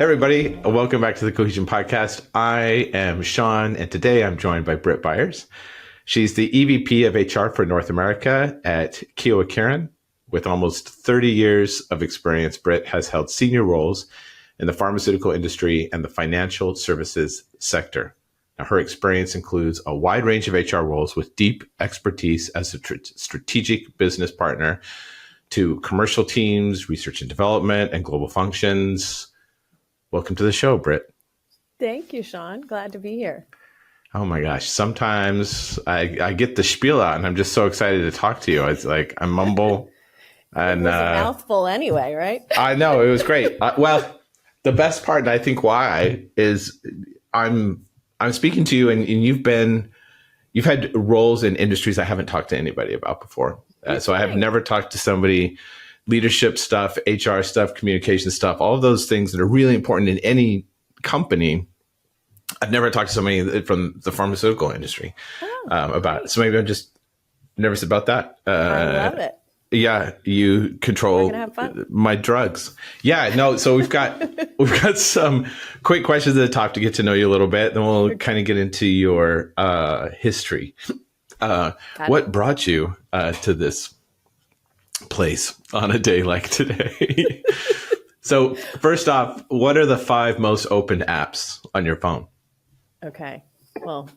Hey everybody, welcome back to the Cohesion Podcast. I am Shawn, and today I'm joined by Britt Byers. She's the EVP of HR for North America at Kyowa Kirin. With almost 30 years of experience, Britt has held senior roles in the pharmaceutical industry and the financial services sector. Now, her experience includes a wide range of HR roles with deep expertise as a strategic business partner to commercial teams, research and development, and global functions. Welcome to the show, Britt. Thank you, Shawn. Glad to be here. Oh my gosh. Sometimes I get the spiel out and I'm just so excited to talk to you. It's like I mumble. And it was a mouthful anyway, right? I know, it was great. Well, the best part, and I think why, is I'm speaking to you and you've had roles in industries I haven't talked to anybody about before. So I have never talked to somebody, leadership stuff, HR stuff, communication stuff, all of those things that are really important in any company. I've never talked to somebody from the pharmaceutical industry about it. So maybe I'm just nervous about that. I love it. Yeah, you control my drugs. Yeah, no. So we've got some quick questions at the top to get to know you a little bit. Then we'll kind of get into your history. What brought you to this place on a day like today? So first off, what are the 5 most opened apps on your phone? Okay. Well,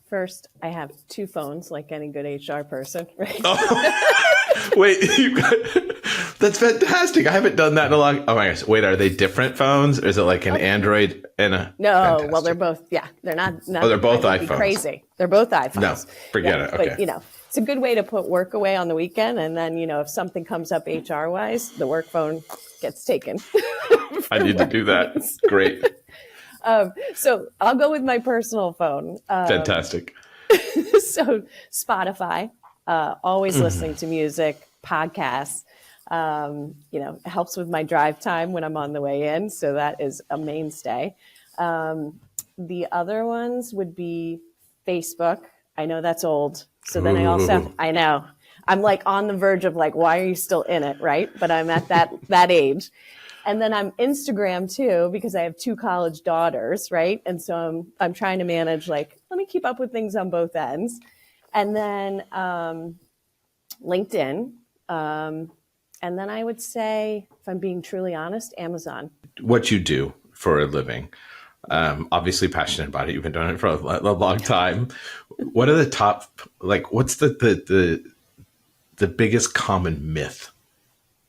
first, I have 2 phones like any good HR person, right? Oh. Wait, that's fantastic. I haven't done that in a long. Oh my gosh! Wait, are they different phones? Or is it like an Android and a? No, fantastic. well, they're both. Yeah, they're not. Oh, they're both iPhones. Crazy. They're both iPhones. No, forget it. Okay. But it's a good way to put work away on the weekend, and then if something comes up HR wise, the work phone gets taken. I need to do that. Great. So I'll go with my personal phone. Fantastic. So Spotify. Always listening to music, podcasts. It helps with my drive time when I'm on the way in. So that is a mainstay. The other ones would be Facebook. I know that's old. So then I know. I'm like on the verge of like, why are you still in it? Right. But I'm at that age. And then I'm Instagram too, because I have 2 college daughters. Right. And so I'm trying to manage, like, let me keep up with things on both ends. And then LinkedIn. And then I would say, if I'm being truly honest, Amazon. What you do for a living. Obviously passionate about it. You've been doing it for a long time. What are the top, like, what's the biggest common myth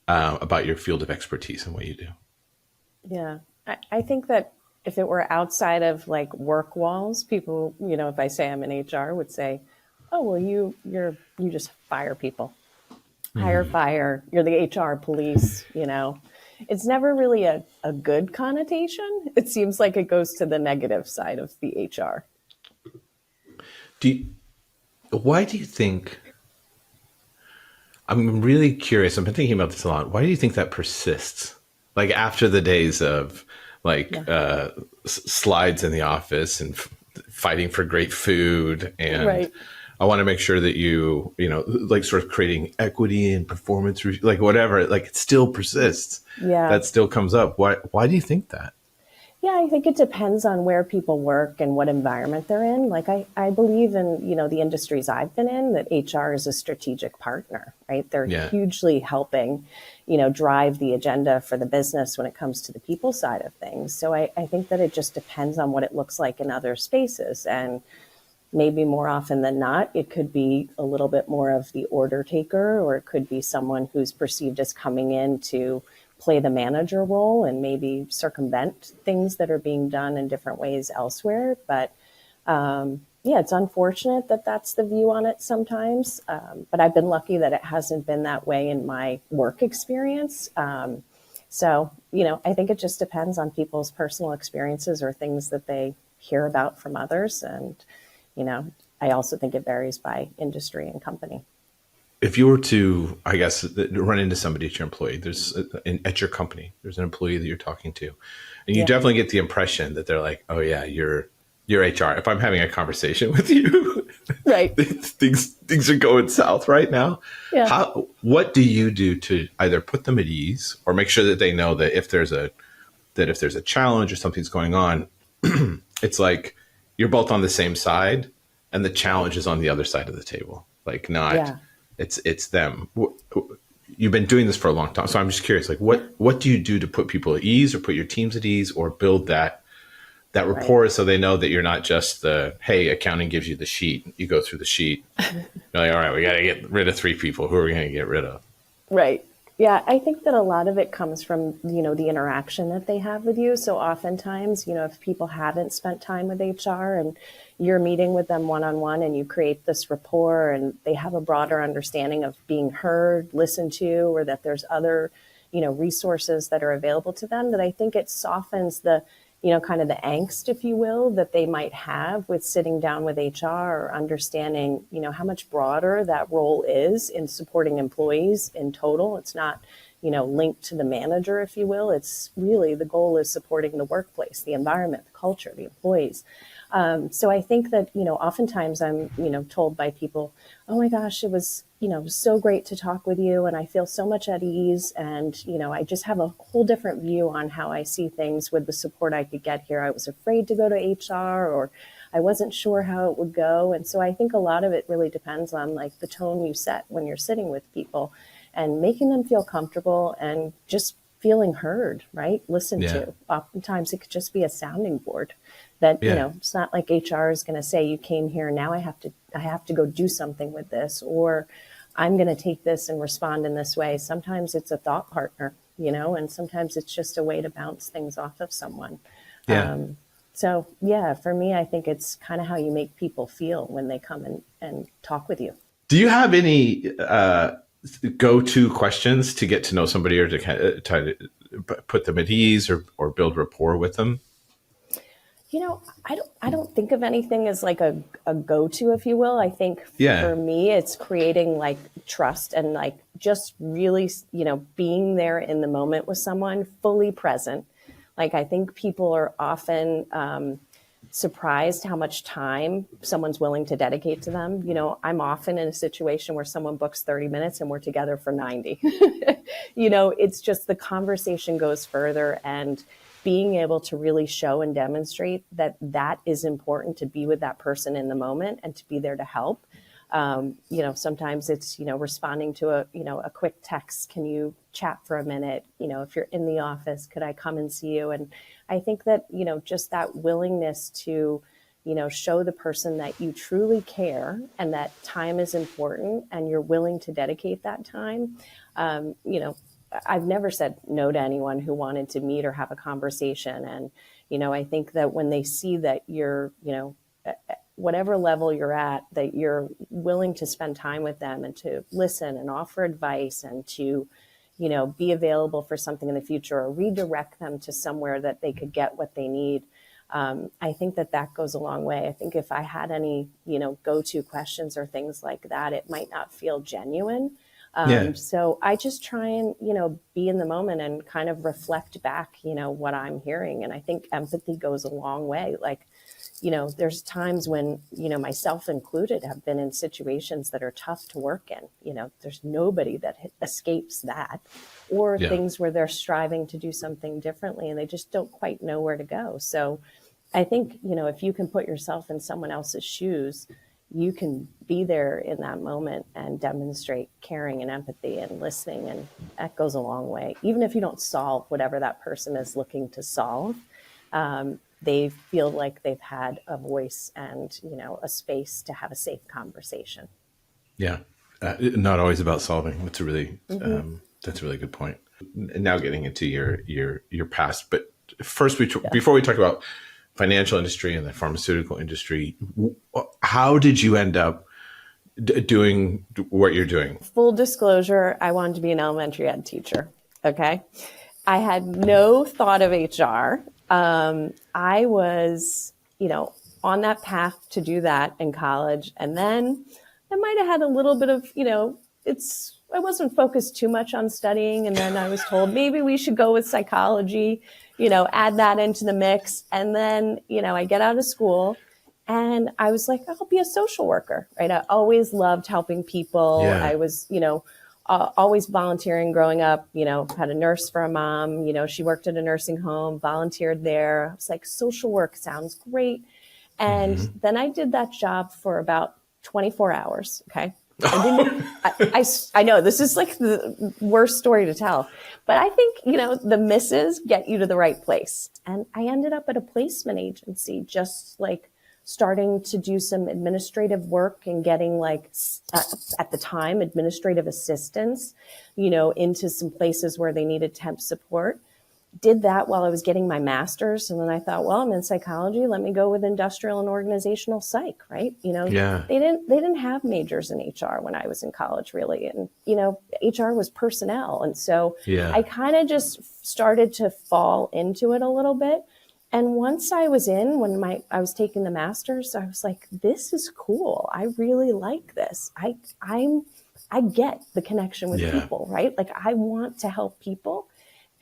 about your field of expertise and what you do? Yeah, I think that if it were outside of like work walls, people, if I say I'm in HR, would say, oh, well, you just fire people, hire, fire. You're the HR police. It's never really a good connotation. It seems like it goes to the negative side of the HR. Why do you think? I'm really curious. I've been thinking about this a lot. Why do you think that persists? Like after the days of slides in the office and fighting for great food and. Right. I want to make sure that you like sort of creating equity and performance, like whatever, like it still persists. Yeah. That still comes up. Why do you think that? Yeah, I think it depends on where people work and what environment they're in. Like I believe in, the industries I've been in, that HR is a strategic partner, right? They're hugely helping, drive the agenda for the business when it comes to the people side of things. So I think that it just depends on what it looks like in other spaces. And maybe more often than not, it could be a little bit more of the order taker, or it could be someone who's perceived as coming in to play the manager role and maybe circumvent things that are being done in different ways elsewhere. But it's unfortunate that that's the view on it sometimes. But I've been lucky that it hasn't been that way in my work experience. So, I think it just depends on people's personal experiences or things that they hear about from others. And I also think it varies by industry and company. If you were to, I guess, run into somebody at your employee, at your company, there's an employee that you're talking to, and you definitely get the impression that they're like, oh yeah, you're HR. If I'm having a conversation with you, right, things are going south right now. Yeah. What do you do to either put them at ease or make sure that they know that if there's a that if there's a challenge or something's going on, it's like you're both on the same side and the challenge is on the other side of the table. Like not, it's them. You've been doing this for a long time. So I'm just curious, like what do you do to put people at ease or put your teams at ease or build that rapport so they know that you're not just the, hey, accounting gives you the sheet. You go through the sheet. You're like, all right, we got to get rid of 3 people. Who are we going to get rid of? Right. Yeah, I think that a lot of it comes from, the interaction that they have with you. So oftentimes, if people haven't spent time with HR and you're meeting with them one-on-one and you create this rapport and they have a broader understanding of being heard, listened to, or that there's other, resources that are available to them, that I think it softens the, kind of the angst, if you will, that they might have with sitting down with HR or understanding, how much broader that role is in supporting employees in total. It's not, linked to the manager, if you will. It's really the goal is supporting the workplace, the environment, the culture, the employees. So I think that, oftentimes I'm, told by people, oh my gosh, it was, so great to talk with you. And I feel so much at ease. And, I just have a whole different view on how I see things with the support I could get here. I was afraid to go to HR or I wasn't sure how it would go. And so I think a lot of it really depends on like the tone you set when you're sitting with people and making them feel comfortable and just feeling heard, right? Listened to. Oftentimes it could just be a sounding board that, it's not like HR is going to say, you came here, now I have to go do something with this, or I'm going to take this and respond in this way. Sometimes it's a thought partner, and sometimes it's just a way to bounce things off of someone. So for me, I think it's kind of how you make people feel when they come and talk with you. Do you have any go-to questions to get to know somebody or to kind of try to put them at ease or build rapport with them? I don't think of anything as like a go-to, if you will. I think for me, it's creating like trust and like just really, being there in the moment with someone, fully present. Like I think people are often surprised how much time someone's willing to dedicate to them. I'm often in a situation where someone books 30 minutes and we're together for 90. It's just the conversation goes further, and being able to really show and demonstrate that is important, to be with that person in the moment and to be there to help. Sometimes it's, responding to a quick text. Can you chat for a minute? If you're in the office, could I come and see you? And I think that, just that willingness to, show the person that you truly care and that time is important and you're willing to dedicate that time. I've never said no to anyone who wanted to meet or have a conversation. And, I think that when they see that you're, whatever level you're at, that you're willing to spend time with them and to listen and offer advice and to, be available for something in the future or redirect them to somewhere that they could get what they need. I think that goes a long way. I think if I had any, go-to questions or things like that, it might not feel genuine. So I just try and, be in the moment and kind of reflect back, what I'm hearing. And I think empathy goes a long way. Like, there's times when, myself included, have been in situations that are tough to work in. There's nobody that escapes that, or things where they're striving to do something differently and they just don't quite know where to go. So I think, if you can put yourself in someone else's shoes, you can be there in that moment and demonstrate caring and empathy and listening. And that goes a long way. Even if you don't solve whatever that person is looking to solve, they feel like they've had a voice and, a space to have a safe conversation. Yeah. Not always about solving. That's a really good point. Now getting into your past, but first before we talk about financial industry and the pharmaceutical industry, how did you end up doing what you're doing? Full disclosure, I wanted to be an elementary ed teacher. Okay. I had no thought of HR. I was, on that path to do that in college. And then I might have had a little bit of, I wasn't focused too much on studying. And then I was told maybe we should go with psychology, add that into the mix. And then, I get out of school and I was like, I'll be a social worker, right? I always loved helping people. Yeah. I was, always volunteering growing up, had a nurse for a mom, she worked at a nursing home, volunteered there. I was like, social work sounds great. And then I did that job for about 24 hours. Okay. I know this is like the worst story to tell, but I think, the misses get you to the right place. And I ended up at a placement agency, just like starting to do some administrative work and getting at the time, administrative assistance, into some places where they needed temp support. Did that while I was getting my master's. And then I thought, well, I'm in psychology. Let me go with industrial and organizational psych, right? They didn't have majors in HR when I was in college, really. And, HR was personnel. And so I kind of just started to fall into it a little bit. And once I was in, when I was taking the master's, I was like, this is cool. I really like this. I get the connection with people, right? Like, I want to help people.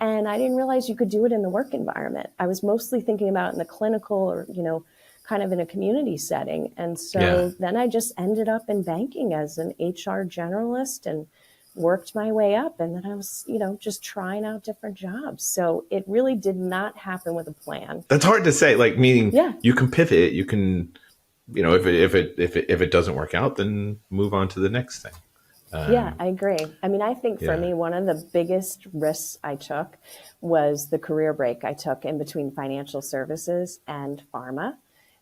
And I didn't realize you could do it in the work environment. I was mostly thinking about it in the clinical or, kind of in a community setting. And so then I just ended up in banking as an HR generalist and worked my way up. And then I was, just trying out different jobs. So it really did not happen with a plan. That's hard to say, meaning you can pivot, you can, if it doesn't work out, then move on to the next thing. Yeah, I agree. I mean, I think for me, one of the biggest risks I took was the career break I took in between financial services and pharma.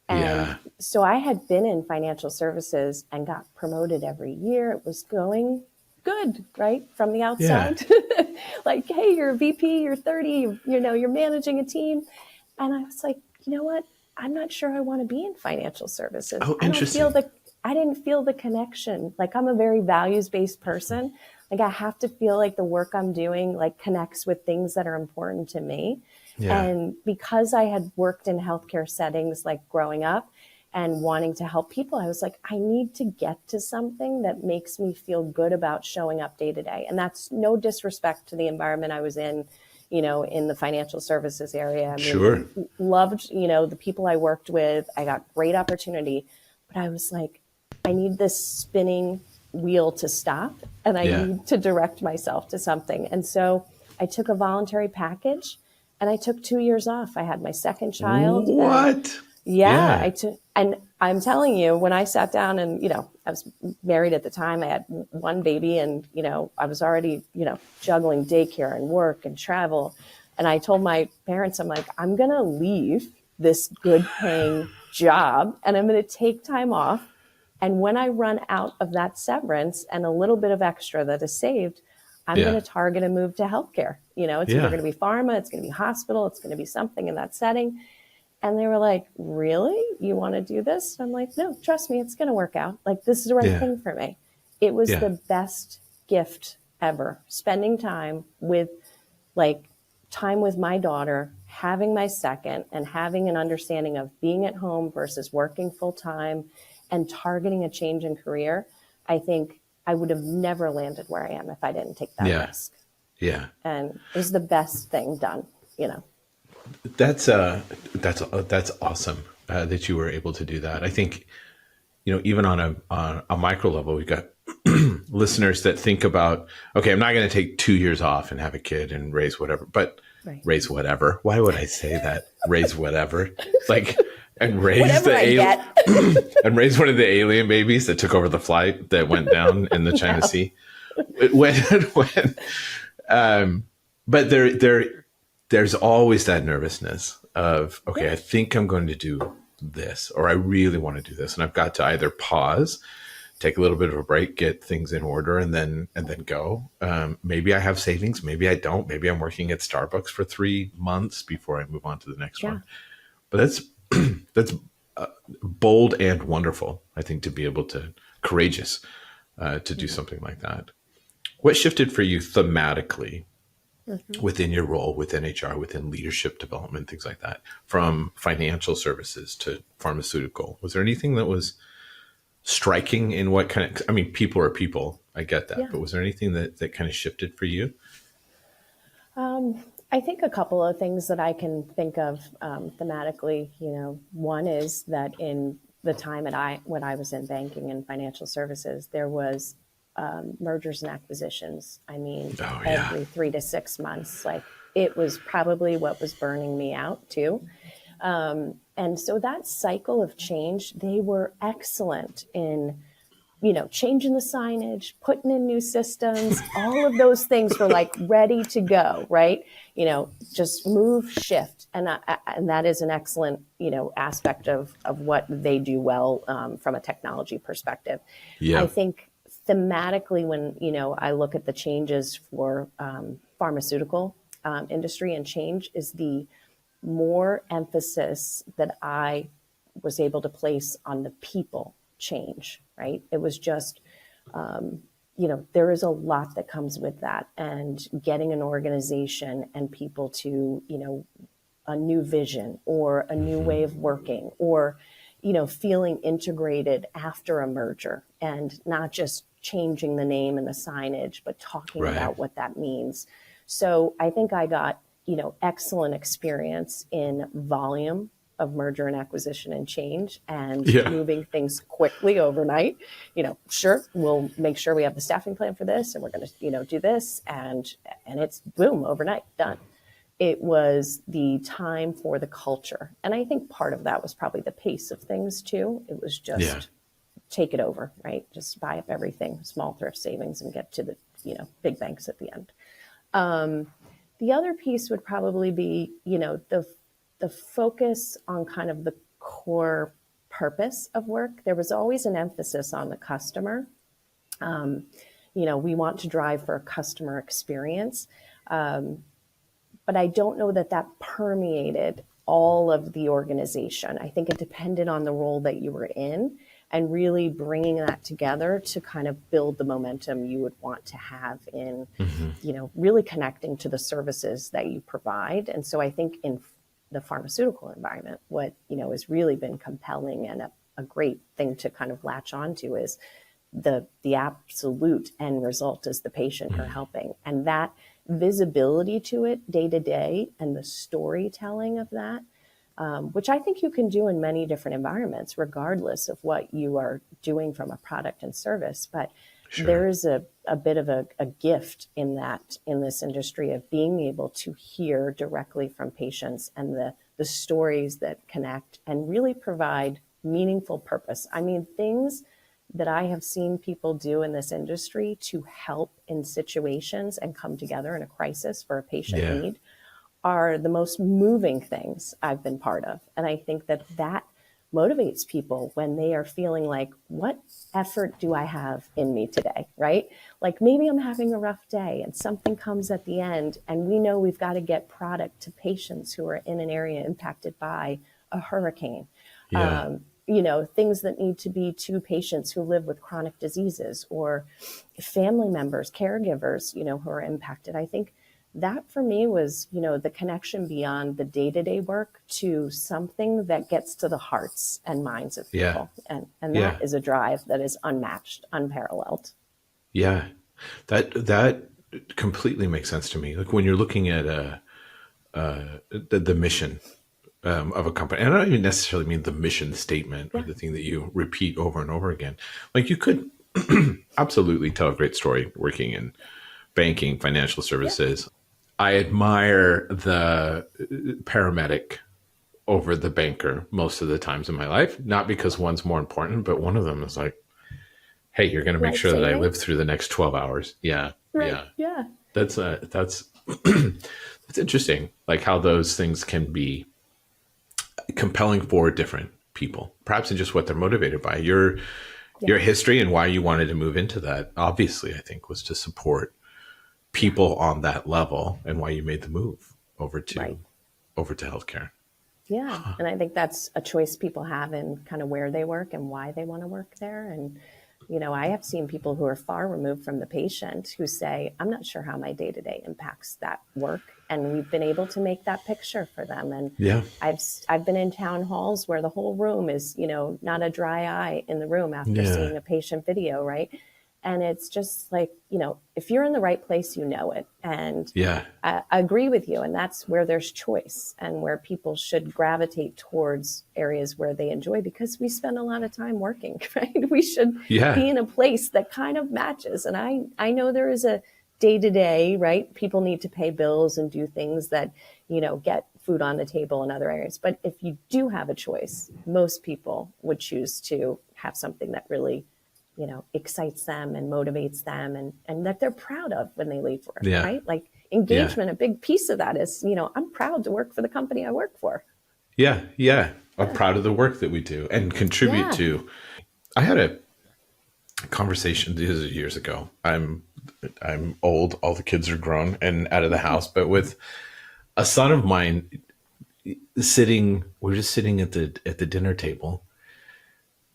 And so I had been in financial services and got promoted every year. It was going good, right? From the outside. Like, hey, you're a VP, you're 30, you're managing a team. And I was like, you know what? I'm not sure I want to be in financial services. Oh, interesting. I didn't feel the connection. Like, I'm a very values-based person. Like, I have to feel like the work I'm doing, connects with things that are important to me. Yeah. And because I had worked in healthcare settings, growing up and wanting to help people, I was like, I need to get to something that makes me feel good about showing up day to day. And that's no disrespect to the environment I was in the financial services area. I mean, loved, the people I worked with. I got great opportunity, but I was like, I need this spinning wheel to stop, and I need to direct myself to something. And so I took a voluntary package and I took 2 years off. I had my second child. What? I took, and I'm telling you, when I sat down and, I was married at the time, I had one baby and, I was already, juggling daycare and work and travel. And I told my parents, I'm like, I'm going to leave this good paying job and I'm going to take time off. And when I run out of that severance and a little bit of extra that is saved, I'm going to target a move to healthcare. It's either going to be pharma, it's going to be hospital, it's going to be something in that setting. And they were like, really? You want to do this? And I'm like, no, trust me, it's going to work out. This is the right thing for me. It was the best gift ever. Spending time with my daughter, having my second, and having an understanding of being at home versus working full time and targeting a change in career. I think I would have never landed where I am if I didn't take that risk. Yeah. And it was the best thing done, That's awesome that you were able to do that. I think, even on a micro level, we've got listeners that think about, okay, I'm not going to take 2 years off and have a kid and raise whatever, but raise whatever. Why would I say that? Raise whatever. And raise and raise one of the alien babies that took over the flight that went down in the China Sea. But there's always that nervousness of, okay, I think I'm going to do this, or I really want to do this, and I've got to either pause, take a little bit of a break, get things in order, and then go. Maybe I have savings, maybe I don't. Maybe I'm working at Starbucks for 3 months before I move on to the next one. But that's bold and wonderful, I think, to be able to, courageous to do something like that. What shifted for you thematically within your role, within HR, within leadership development, things like that, from financial services to pharmaceutical? Was there anything that was striking in what kind of, people are people, I get that, but was there anything that kind of shifted for you? I think a couple of things that I can think of thematically, one is that in the time when I was in banking and financial services, there was mergers and acquisitions. I mean, every 3 to 6 months, like it was probably what was burning me out too. And so that cycle of change, they were excellent in, changing the signage, putting in new systems, all of those things were like ready to go, right? Just move, shift. And that is an excellent, aspect of what they do well from a technology perspective. Yeah. I think thematically, when, I look at the changes for pharmaceutical industry and change, is the more emphasis that I was able to place on the people change, right? It was just, there is a lot that comes with that, and getting an organization and people to, a new vision or a new way of working, or, feeling integrated after a merger, and not just changing the name and the signage, but talking about what that means. So I think I got, excellent experience in volume of merger and acquisition and change, and moving things quickly overnight. Sure, we'll make sure we have the staffing plan for this, and we're going to, do this, and it's boom, overnight, done. It was the time for the culture. And I think part of that was probably the pace of things too. It was just take it over, right? Just buy up everything, small thrift savings, and get to the, big banks at the end. The other piece would probably be, the focus on kind of the core purpose of work. There was always an emphasis on the customer. We want to drive for a customer experience. But I don't know that permeated all of the organization. I think it depended on the role that you were in, and really bringing that together to kind of build the momentum you would want to have in, really connecting to the services that you provide. And so I think in the pharmaceutical environment, what, has really been compelling and a great thing to kind of latch onto is the absolute end result is the patient you're helping. And that visibility to it day to day, and the storytelling of that, which I think you can do in many different environments, regardless of what you are doing from a product and service. But there is a bit of a gift in that, in this industry, of being able to hear directly from patients, and the stories that connect and really provide meaningful purpose. I mean, things that I have seen people do in this industry to help in situations and come together in a crisis for a patient need are the most moving things I've been part of. And I think that motivates people when they are feeling like, what effort do I have in me today, right? Like maybe I'm having a rough day and something comes at the end, and we know we've got to get product to patients who are in an area impacted by a hurricane. Things that need to be to patients who live with chronic diseases, or family members, caregivers, who are impacted. I think that for me was, the connection beyond the day-to-day work to something that gets to the hearts and minds of people. And that is a drive that is unmatched, unparalleled. Yeah, that completely makes sense to me. Like when you're looking at the mission of a company, and I don't even necessarily mean the mission statement or the thing that you repeat over and over again. Like you could absolutely tell a great story working in banking, financial services. I admire the paramedic over the banker most of the times in my life, not because one's more important, but one of them is like, hey, you're going to make sure that I live through the next 12 hours. Yeah. That's that's interesting. Like how those things can be compelling for different people, perhaps in just what they're motivated by. Your history and why you wanted to move into that, obviously, I think, was to support people on that level, and why you made the move over to healthcare. Yeah. And I think that's a choice people have in kind of where they work and why they want to work there. And, I have seen people who are far removed from the patient who say, I'm not sure how my day-to-day impacts that work. And we've been able to make that picture for them. And I've been in town halls where the whole room is, not a dry eye in the room after seeing a patient video, right? And it's just like, if you're in the right place, you know it. And Yeah. I agree with you. And that's where there's choice and where people should gravitate towards areas where they enjoy, because we spend a lot of time working, right? We should be in a place that kind of matches. And I know there is a day-to-day, right? People need to pay bills and do things that, get food on the table in other areas. But if you do have a choice, most people would choose to have something that really, excites them and motivates them and that they're proud of when they leave work, right? Like engagement, a big piece of that is, I'm proud to work for the company I work for. Yeah. Yeah. I'm proud of the work that we do and contribute to. I had a conversation, this is years ago. I'm old. All the kids are grown and out of the house, but with a son of mine we're just sitting at the dinner table.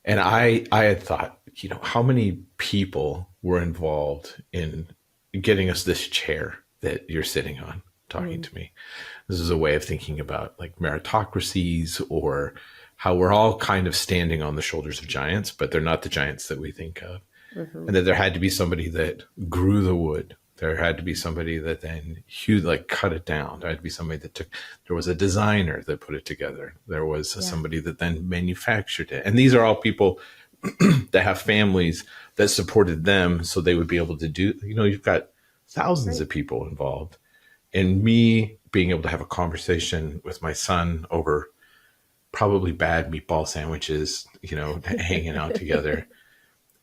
And I had thought, how many people were involved in getting us this chair that you're sitting on, talking to me. This is a way of thinking about like meritocracies, or how we're all kind of standing on the shoulders of giants, but they're not the giants that we think of. And that there had to be somebody that grew the wood. There had to be somebody that then cut it down. There had to be somebody there was a designer that put it together. There was somebody that then manufactured it. And these are all people that have families that supported them so they would be able to do, you've got thousands of people involved. And me being able to have a conversation with my son over probably bad meatball sandwiches, hanging out together.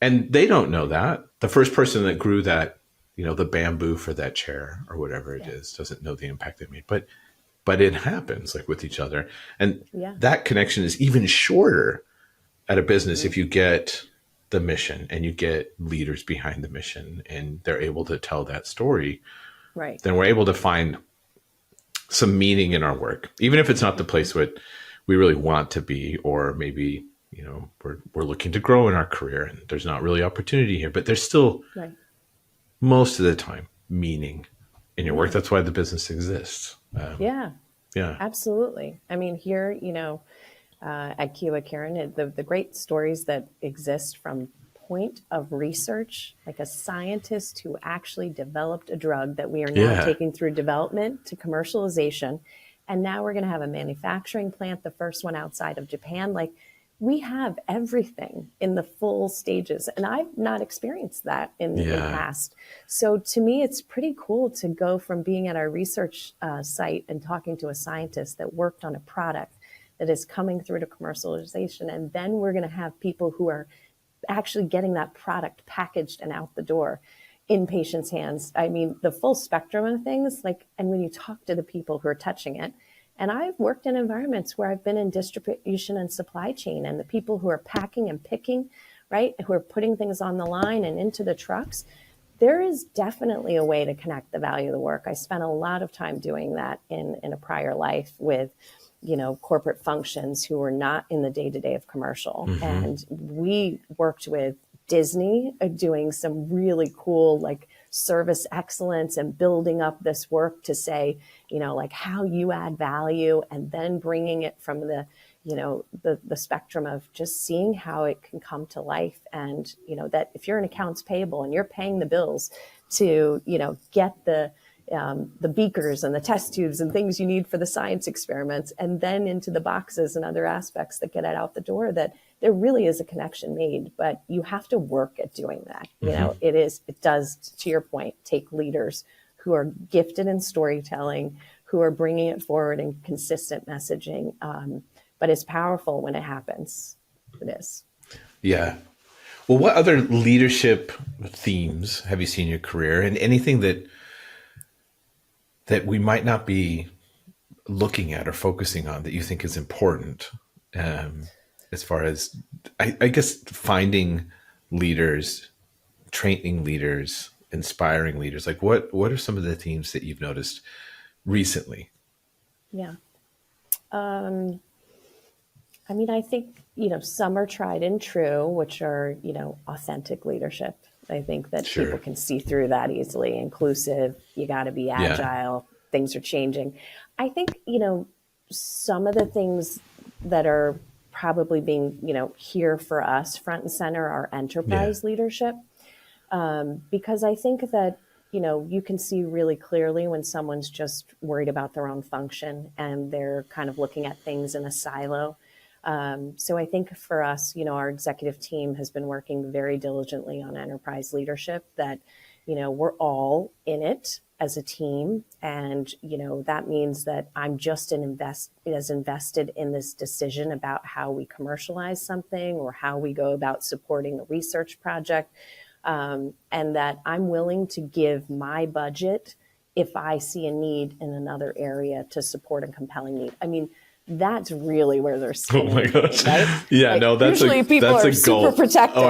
And they don't know that. The first person that grew that, the bamboo for that chair or whatever it is, doesn't know the impact it made. But it happens like with each other. And that connection is even shorter at a business if you get the mission and you get leaders behind the mission and they're able to tell that story. Right. Then we're able to find some meaning in our work, even if it's not the place what we really want to be, or maybe we're looking to grow in our career and there's not really opportunity here, but there's still most of the time meaning in your work. That's why the business exists. Yeah, absolutely. I mean, here, at Kyowa Kirin, the great stories that exist from point of research, like a scientist who actually developed a drug that we are now taking through development to commercialization. And now we're going to have a manufacturing plant, the first one outside of Japan. Like, we have everything in the full stages. And I've not experienced that in the past. So to me, it's pretty cool to go from being at our research site and talking to a scientist that worked on a product that is coming through to commercialization. And then we're going to have people who are actually getting that product packaged and out the door in patients' hands. I mean, the full spectrum of things, and when you talk to the people who are touching it, and I've worked in environments where I've been in distribution and supply chain, and the people who are packing and picking, right, who are putting things on the line and into the trucks, there is definitely a way to connect the value of the work. I spent a lot of time doing that in a prior life with, corporate functions who were not in the day-to-day of commercial. And we worked with Disney doing some really cool, service excellence and building up this work to say, how you add value, and then bringing it from the spectrum of just seeing how it can come to life. And, that if you're an accounts payable and you're paying the bills to, get the beakers and the test tubes and things you need for the science experiments, and then into the boxes and other aspects that get it out the door, that there really is a connection made, but you have to work at doing that. It does, to your point, take leaders who are gifted in storytelling, who are bringing it forward in consistent messaging. But it's powerful when it happens. It is. Yeah. Well, what other leadership themes have you seen in your career, and anything that we might not be looking at or focusing on that you think is important, as far as, I guess, finding leaders, training leaders, inspiring leaders? Like, what are some of the themes that you've noticed recently? Yeah. I mean, I think, some are tried and true, which are, authentic leadership. I think that people can see through that easily. Inclusive, you got to be agile, things are changing. I think, some of the things that are probably being, here for us front and center are enterprise leadership. Because I think that, you can see really clearly when someone's just worried about their own function and they're kind of looking at things in a silo. So I think for us, our executive team has been working very diligently on enterprise leadership that, we're all in it as a team. And, that means that I'm just as invested in this decision about how we commercialize something or how we go about supporting a research project. And that I'm willing to give my budget if I see a need in another area to support a compelling need. I mean, that's really where they're skinning. Oh my gosh. Right? Yeah, like, no, that's usually people that's are a super goal. protective. Oh,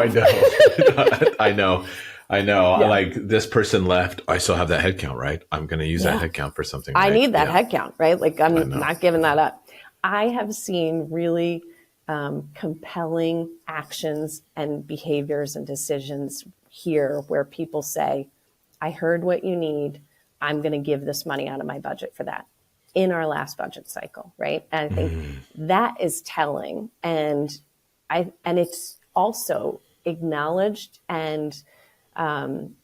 I know. I know. Yeah. Like this person left. I still have that head count, right? I'm going to use that head count for something. I right? need that head count, right? Like I'm not giving that up. I have seen really compelling actions and behaviors and decisions here where people say, I heard what you need. I'm going to give this money out of my budget for that in our last budget cycle, right? And I think that is telling. And it's also acknowledged and kind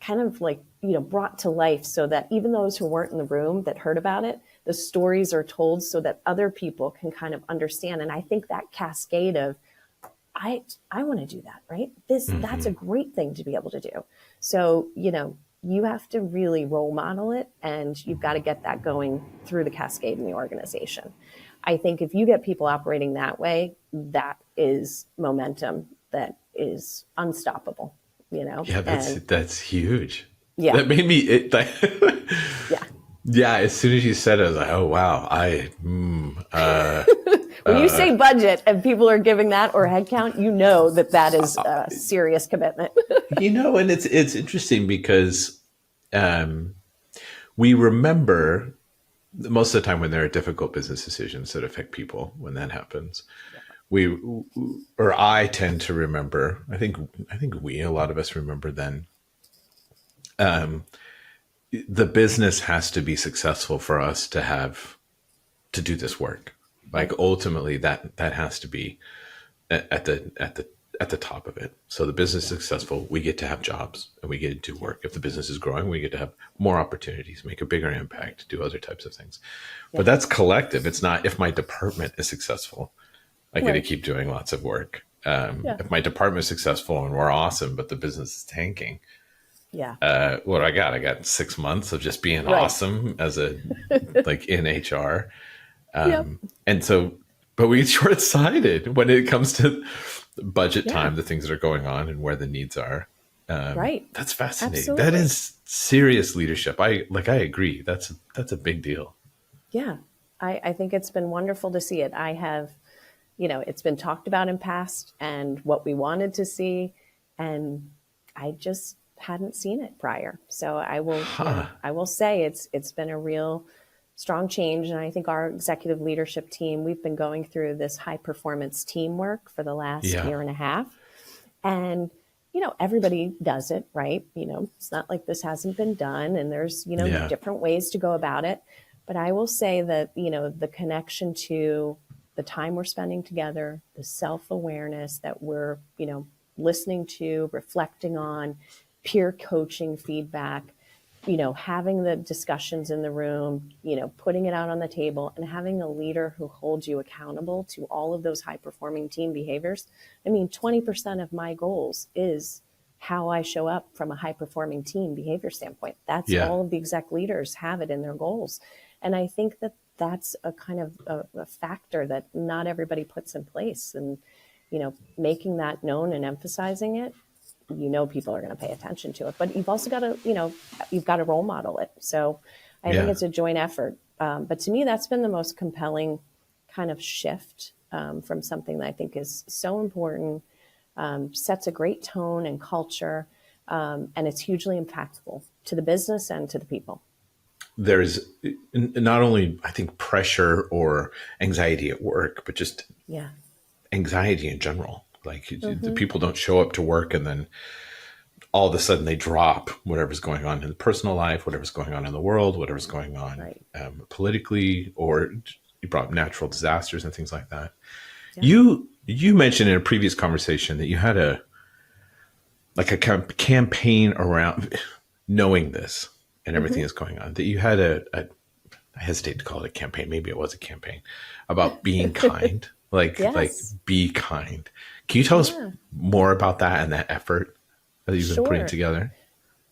of like, brought to life so that even those who weren't in the room that heard about it, the stories are told so that other people can kind of understand. And I think that cascade of, I want to do that, right? That's a great thing to be able to do. So, you have to really role model it and you've got to get that going through the cascade in the organization. I think if you get people operating that way, that is momentum that is unstoppable, Yeah, that's huge. Yeah. That made me, Yeah. Yeah, as soon as you said it, I was like, oh, wow. When you say budget and people are giving that or headcount, that is a serious commitment. And it's interesting because we remember most of the time when there are difficult business decisions that affect people, when that happens, I tend to remember, I think a lot of us remember then, the business has to be successful for us to do this work. Like ultimately that has to be at the top of it. So the business is successful, we get to have jobs and we get to do work. If the business is growing, we get to have more opportunities, make a bigger impact, do other types of things. But that's collective. It's not if my department is successful, I get to keep doing lots of work. If my department is successful and we're awesome, but the business is tanking, what I got 6 months of just being awesome as like in HR. And so, but we get short-sighted when it comes to budget time, the things that are going on and where the needs are. That's fascinating. Absolutely. That is serious leadership. I agree. That's a big deal. Yeah. I think it's been wonderful to see it. I have, it's been talked about in past and what we wanted to see, and I just hadn't seen it prior. So I will say it's been a real strong change. And I think our executive leadership team, we've been going through this high performance teamwork for the last year and a half. And, everybody does it, right? It's not like this hasn't been done and there's, different ways to go about it. But I will say that, the connection to the time we're spending together, the self-awareness that we're, listening to, reflecting on, peer coaching feedback, having the discussions in the room, putting it out on the table and having a leader who holds you accountable to all of those high performing team behaviors. I mean, 20% of my goals is how I show up from a high performing team behavior standpoint. That's all of the exec leaders have it in their goals. And I think that that's a kind of a factor that not everybody puts in place, and, making that known and emphasizing it, people are going to pay attention to it, but you've also got to, you've got to role model it. So I think it's a joint effort. But to me, that's been the most compelling kind of shift from something that I think is so important, sets a great tone and culture, and it's hugely impactful to the business and to the people. There's not only, I think, pressure or anxiety at work, but just anxiety in general. Like the people don't show up to work and then all of a sudden they drop whatever's going on in the personal life, whatever's going on in the world, whatever's going on politically, or you brought up natural disasters and things like that. Yeah. You mentioned in a previous conversation that you had like a campaign around knowing this and everything Mm-hmm. that's going on, that you had I hesitate to call it a campaign. Maybe it was a campaign about being kind, like Yes. be kind. Can you tell us Yeah. more about that and that effort that you've been putting Sure. together?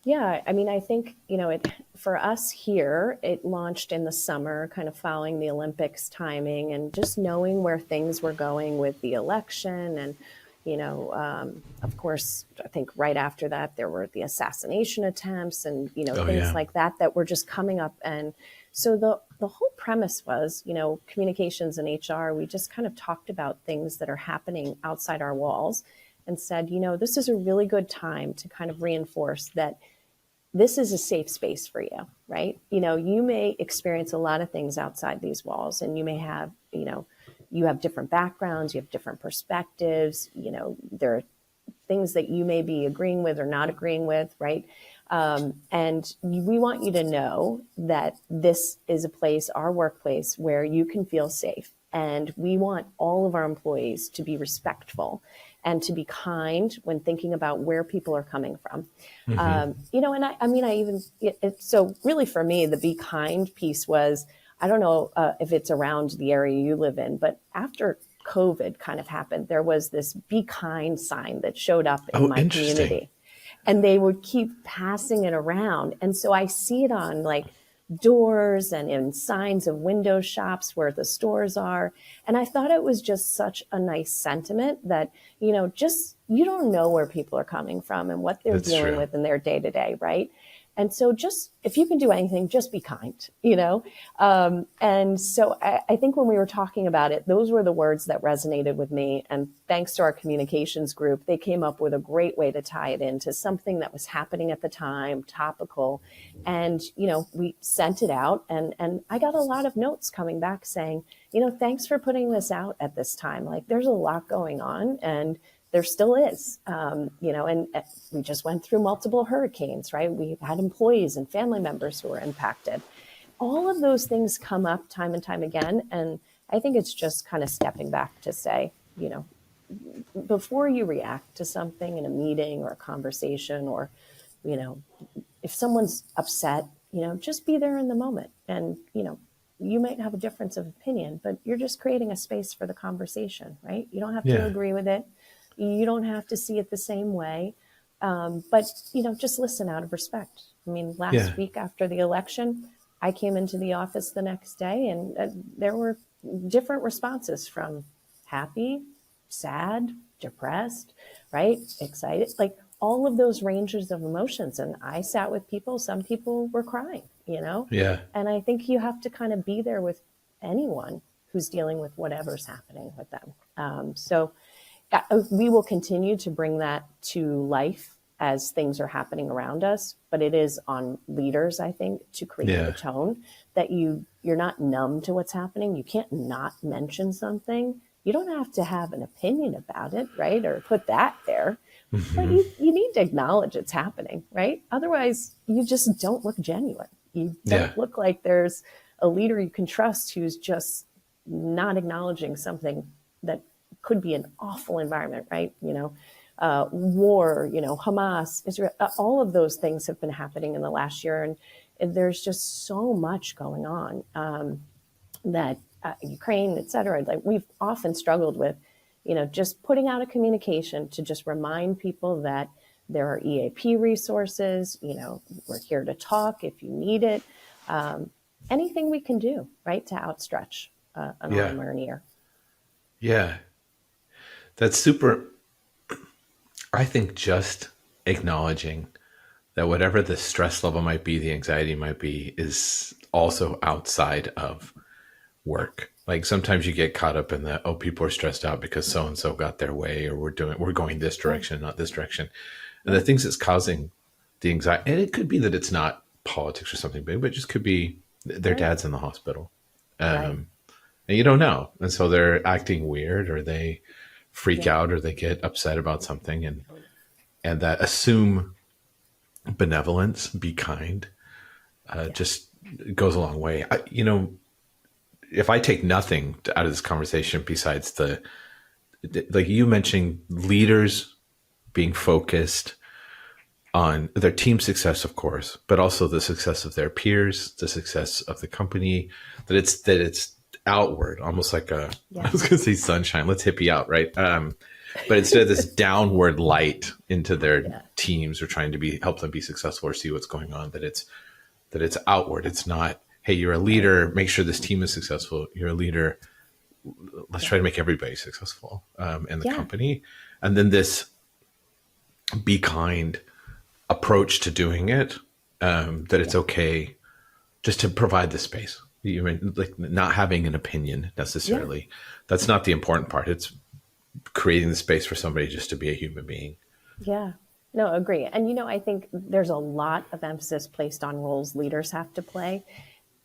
Yeah, I mean, I think, it for us here, it launched in the summer, kind of following the Olympics timing and just knowing where things were going with the election. And, of course, I think right after that, there were the assassination attempts and, Oh things yeah. like that were just coming up. And so the whole premise was, communications and HR, we just kind of talked about things that are happening outside our walls and said, this is a really good time to kind of reinforce that this is a safe space for you, right? You may experience a lot of things outside these walls, and you may have, you have different backgrounds, you have different perspectives, there are things that you may be agreeing with or not agreeing with, right? And we want you to know that this is a place, our workplace, where you can feel safe. And we want all of our employees to be respectful and to be kind when thinking about where people are coming from. Mm-hmm. And I mean, so really for me, the be kind piece was, I don't know if it's around the area you live in, but after COVID kind of happened, there was this be kind sign that showed up in Oh, my interesting. community, and they would keep passing it around. And so I see it on like doors and in signs of window shops where the stores are. And I thought it was just such a nice sentiment that, just you don't know where people are coming from and what they're That's dealing true. with in their day to day, right? And so just if you can do anything, just be kind. And so I think when we were talking about it, those were the words that resonated with me. And thanks to our communications group, they came up with a great way to tie it into something that was happening at the time, topical. And, we sent it out, and I got a lot of notes coming back saying, thanks for putting this out at this time. Like, there's a lot going on, and there still is, and we just went through multiple hurricanes, right? We've had employees and family members who are impacted. All of those things come up time and time again. And I think it's just kind of stepping back to say, before you react to something in a meeting or a conversation, or, you know, if someone's upset, just be there in the moment. And, you might have a difference of opinion, but you're just creating a space for the conversation, right? You don't have to Yeah. agree with it. You don't have to see it the same way. But, just listen out of respect. I mean, Yeah. last week after the election, I came into the office the next day, and there were different responses from happy, sad, depressed, right? Excited, like all of those ranges of emotions. And I sat with people, some people were crying. Yeah. And I think you have to kind of be there with anyone who's dealing with whatever's happening with them. So we will continue to bring that to life as things are happening around us, but it is on leaders, I think, to create a Yeah. tone that you're not numb to what's happening. You can't not mention something. You don't have to have an opinion about it, right? Or put that there. But Hmm. you need to acknowledge it's happening, right? Otherwise, you just don't look genuine. You Yeah. don't look like there's a leader you can trust who's just not acknowledging something that could be an awful environment, right? War, Hamas, Israel, all of those things have been happening in the last year. And there's just so much going on that Ukraine, et cetera, like we've often struggled with, just putting out a communication to just remind people that there are EAP resources, we're here to talk if you need it. Anything we can do, right, to outstretch an Yeah. arm or an ear. Yeah. That's super. I think just acknowledging that whatever the stress level might be, the anxiety might be, is also outside of work. Like sometimes you get caught up in the, oh, people are stressed out because so and so got their way, or we're going this Right. direction, not this direction. And the Right. things that's causing the anxiety, and it could be that it's not politics or something big, but it just could be their Right. dad's in the hospital. Right. And you don't know. And so they're acting weird, or they freak Yeah. out, or they get upset about something. And that assume benevolence, be kind, Yeah. just goes a long way. If I take nothing out of this conversation besides like you mentioning leaders being focused, on their team success, of course, but also the success of their peers, the success of the company, that it's outward, almost like I was going to say sunshine. Let's hippie out, right? But instead of this downward light into their teams, or trying to help them be successful or see what's going on, that it's outward. It's not, hey, you're a leader, make sure this team is successful. You're a leader, let's try to make everybody successful in the company. And then this be kind approach to doing it, that it's okay just to provide the space. Like not having an opinion necessarily. That's not the important part. It's creating the space for somebody just to be a human being. Yeah. No, agree. And, I think there's a lot of emphasis placed on roles leaders have to play.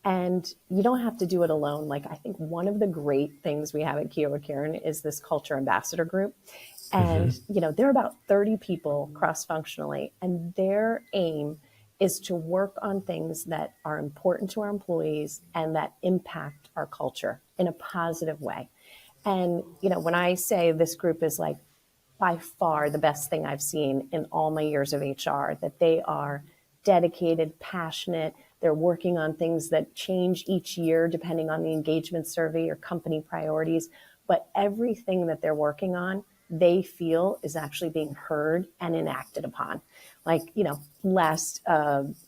And you don't have to do it alone. Like, I think one of the great things we have at Kyowa Kirin is this culture ambassador group. And, there are about 30 people cross-functionally, and their aim is to work on things that are important to our employees and that impact our culture in a positive way. And, when I say this group is like by far the best thing I've seen in all my years of HR, that they are dedicated, passionate, they're working on things that change each year depending on the engagement survey or company priorities. But everything that they're working on, they feel is actually being heard and enacted upon. Like, last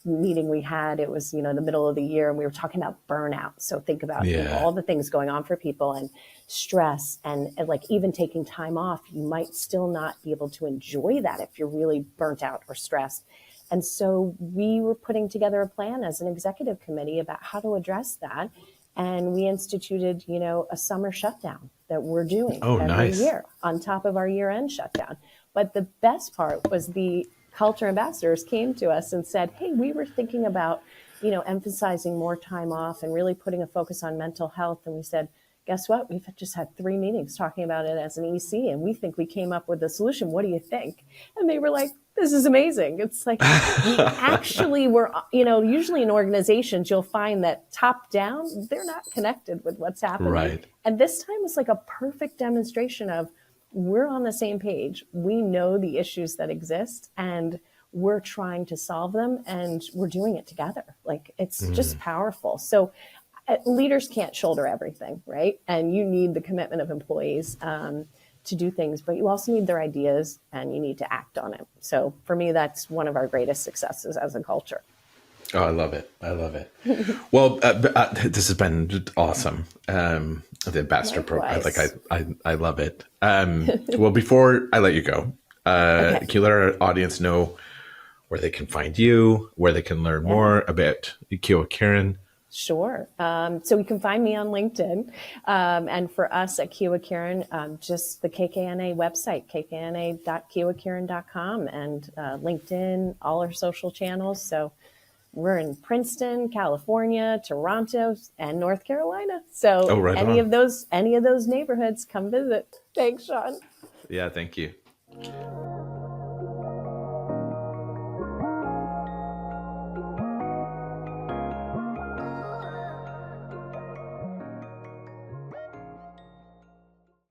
meeting we had, it was, the middle of the year, and we were talking about burnout. So think about all the things going on for people, and stress, and like even taking time off. You might still not be able to enjoy that if you're really burnt out or stressed. And so we were putting together a plan as an executive committee about how to address that. And we instituted, a summer shutdown that we're doing every year on top of our year-end shutdown. But the best part was the culture ambassadors came to us and said, hey, we were thinking about, emphasizing more time off and really putting a focus on mental health. And we said, guess what? We've just had 3 meetings talking about it as an EC, and we think we came up with a solution. What do you think? And they were like, this is amazing. It's like, we actually were, usually in organizations, you'll find that top down, they're not connected with what's happening. Right. And this time was like a perfect demonstration of, we're on the same page. We know the issues that exist, and we're trying to solve them, and we're doing it together. Like, it's just powerful. So leaders can't shoulder everything, right? And you need the commitment of employees to do things, but you also need their ideas, and you need to act on it. So for me, that's one of our greatest successes as a culture. Oh, I love it. I love it. Well, this has been awesome. The ambassador program, I love it. Well, before I let you go, can you let our audience know where they can find you, where they can learn more about Kyowa Kirin? Sure. So you can find me on LinkedIn. And for us at Kyowa Kirin, just the KKNA website, kkna.kyowakirin.com, and LinkedIn, all our social channels. So we're in Princeton, California, Toronto, and North Carolina. So any of those neighborhoods, come visit. Thanks, Shawn. Yeah, thank you.